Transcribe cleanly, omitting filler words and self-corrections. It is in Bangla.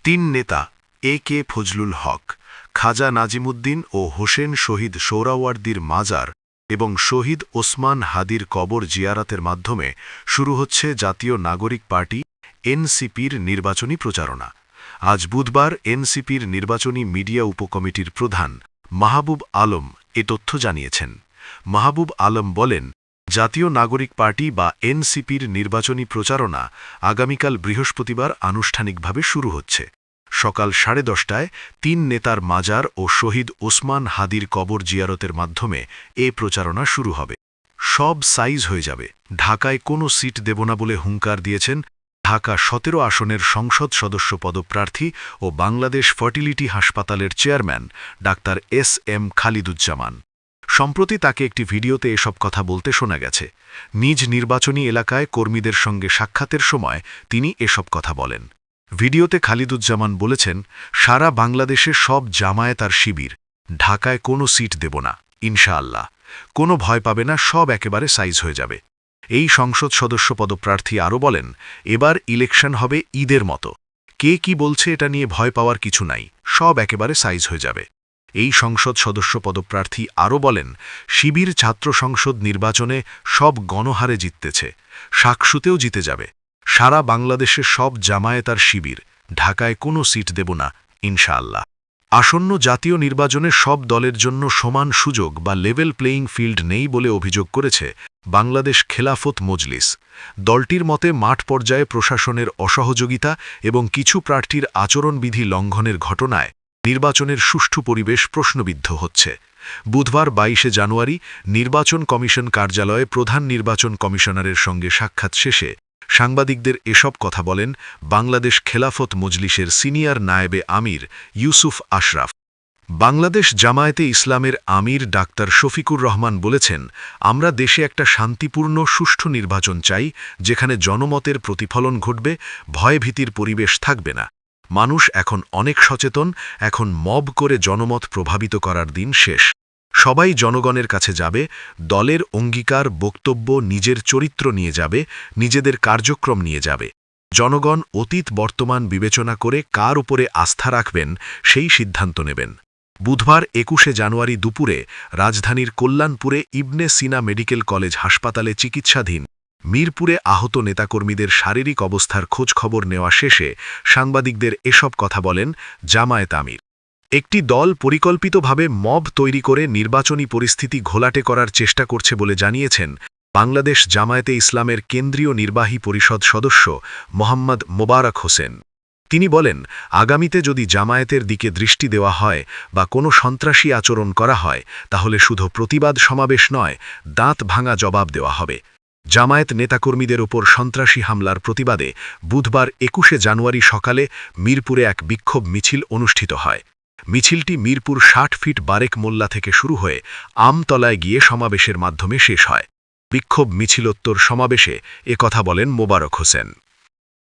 তিন নেতা এ কে ফজলুল হক, খাজা নাজিমুদ্দিন ও হোসেন শহীদ সোহরাওয়ার্দীর মাজার এবং শহীদ ওসমান হাদির কবর জিয়ারাতের মাধ্যমে শুরু হচ্ছে জাতীয় নাগরিক পার্টি এনসিপির নির্বাচনী প্রচারণা। আজ বুধবার এনসিপির নির্বাচনী মিডিয়া উপকমিটির প্রধান মাহবুব আলম এ তথ্য জানিয়েছেন। মাহবুব আলম বলেন, জাতীয় নাগরিক পার্টি বা এনসিপির নির্বাচনী প্রচারণা আগামীকাল বৃহস্পতিবার আনুষ্ঠানিকভাবে শুরু হচ্ছে। সকাল 10:30টায় তিন নেতার মাজার ও শহীদ ওসমান হাদির কবর জিয়ারতের মাধ্যমে এ প্রচারণা শুরু হবে। সব সাইজ হয়ে যাবে, ঢাকায় কোনো সিট দেব না বলে হুঙ্কার দিয়েছেন ঢাকা 17 আসনের সংসদ সদস্য পদপ্রার্থী ও বাংলাদেশ ফার্টিলিটি হাসপাতালের চেয়ারম্যান ডাক্তার এস.এম. খালিদুজ্জামান। সম্প্রতি তাকে একটি ভিডিওতে এসব কথা বলতে শোনা গেছে। নিজ নির্বাচনী এলাকায় কর্মীদের সঙ্গে সাক্ষাতের সময় তিনি এসব কথা বলেন। ভিডিওতে খালিদুজ্জামান বলেছেন, সারা বাংলাদেশে সব জামায়াতার শিবির, ঢাকায় কোনো সিট দেব না, ইনশাআল্লাহ। কোনো ভয় পাবে না, সব একেবারে সাইজ হয়ে যাবে। এই সংসদ সদস্য পদপ্রার্থী আরও বলেন, এবার ইলেকশন হবে ঈদের মতো। কে কি বলছে এটা নিয়ে ভয় পাওয়ার কিছু নাই, সব একেবারে সাইজ হয়ে যাবে। এই সংসদ সদস্য পদপ্রার্থী আরও বলেন, শিবির ছাত্র সংসদ নির্বাচনে সব গণহারে জিততেছে, সাকসুতেও জিতে যাবে। সারা বাংলাদেশে সব জামায়াতার শিবির, ঢাকায় কোনো সিট দেব না, ইনশাআল্লাহ। আসন্ন জাতীয় নির্বাচনে সব দলের জন্য সমান সুযোগ বা লেভেল প্লেয়িং ফিল্ড নেই বলে অভিযোগ করেছে বাংলাদেশ খেলাফত মজলিস। দলটির মতে মাঠ পর্যায়ে প্রশাসনের অসহযোগিতা এবং কিছু প্রার্থীর আচরণবিধি লঙ্ঘনের ঘটনায় নির্বাচনের সুষ্ঠু পরিবেশ প্রশ্নবিদ্ধ হচ্ছে। বুধবার 22শে জানুয়ারি নির্বাচন কমিশন কার্যালয়ে প্রধান নির্বাচন কমিশনারের সঙ্গে সাক্ষাৎ শেষে সাংবাদিকদের এসব কথা বলেন বাংলাদেশ খেলাফত মজলিসের সিনিয়র নায়েবে আমির ইউসুফ আশরাফ। বাংলাদেশ জামায়াতে ইসলামের আমির ডাক্তার শফিকুর রহমান বলেছেন, আমরা দেশে একটা শান্তিপূর্ণ সুষ্ঠু নির্বাচন চাই, যেখানে জনমতের প্রতিফলন ঘটবে, ভয়ভীতির পরিবেশ থাকবে না। মানুষ এখন অনেক সচেতন, এখন মব করে জনমত প্রভাবিত করার দিন শেষ। সবাই জনগণের কাছে যাবে, দলের অঙ্গীকার বক্তব্য নিজের চরিত্র নিয়ে যাবে, নিজেদের কার্যক্রম নিয়ে যাবে। জনগণ অতীত বর্তমান বিবেচনা করে কার উপরে আস্থা রাখবেন সেই সিদ্ধান্ত নেবেন। বুধবার 21শে জানুয়ারি দুপুরে রাজধানীর কল্যাণপুরে ইবনে সিনা মেডিকেল কলেজ হাসপাতালে চিকিৎসাধীন মিরপুরে আহত নেতাকর্মীদের শারীরিক অবস্থার খোঁজখবর নেওয়া শেষে সাংবাদিকদের এসব কথা বলেন জামায়াত আমির। একটি দল পরিকল্পিতভাবে মব তৈরি করে নির্বাচনী পরিস্থিতি ঘোলাটে করার চেষ্টা করছে বলে জানিয়েছেন বাংলাদেশ জামায়াতে ইসলামের কেন্দ্রীয় নির্বাহী পরিষদ সদস্য মোহাম্মদ মোবারক হোসেন। তিনি বলেন, আগামীতে যদি জামায়াতের দিকে দৃষ্টি দেওয়া হয় বা কোনো সন্ত্রাসী আচরণ করা হয়, তাহলে শুধু প্রতিবাদ সমাবেশ নয়, দাঁত ভাঙা জবাব দেওয়া হবে। জামায়াত নেতাকর্মীদের ওপর সন্ত্রাসী হামলার প্রতিবাদে বুধবার 21শে জানুয়ারি সকালে মিরপুরে এক বিক্ষোভ মিছিল অনুষ্ঠিত হয়। মিছিলটি মিরপুর 60 ফিট বারেক মোল্লা থেকে শুরু হয়ে আমতলায় গিয়ে সমাবেশের মাধ্যমে শেষ হয়। বিক্ষোভ মিছিলোত্তর সমাবেশে একথা বলেন মোবারক হোসেন।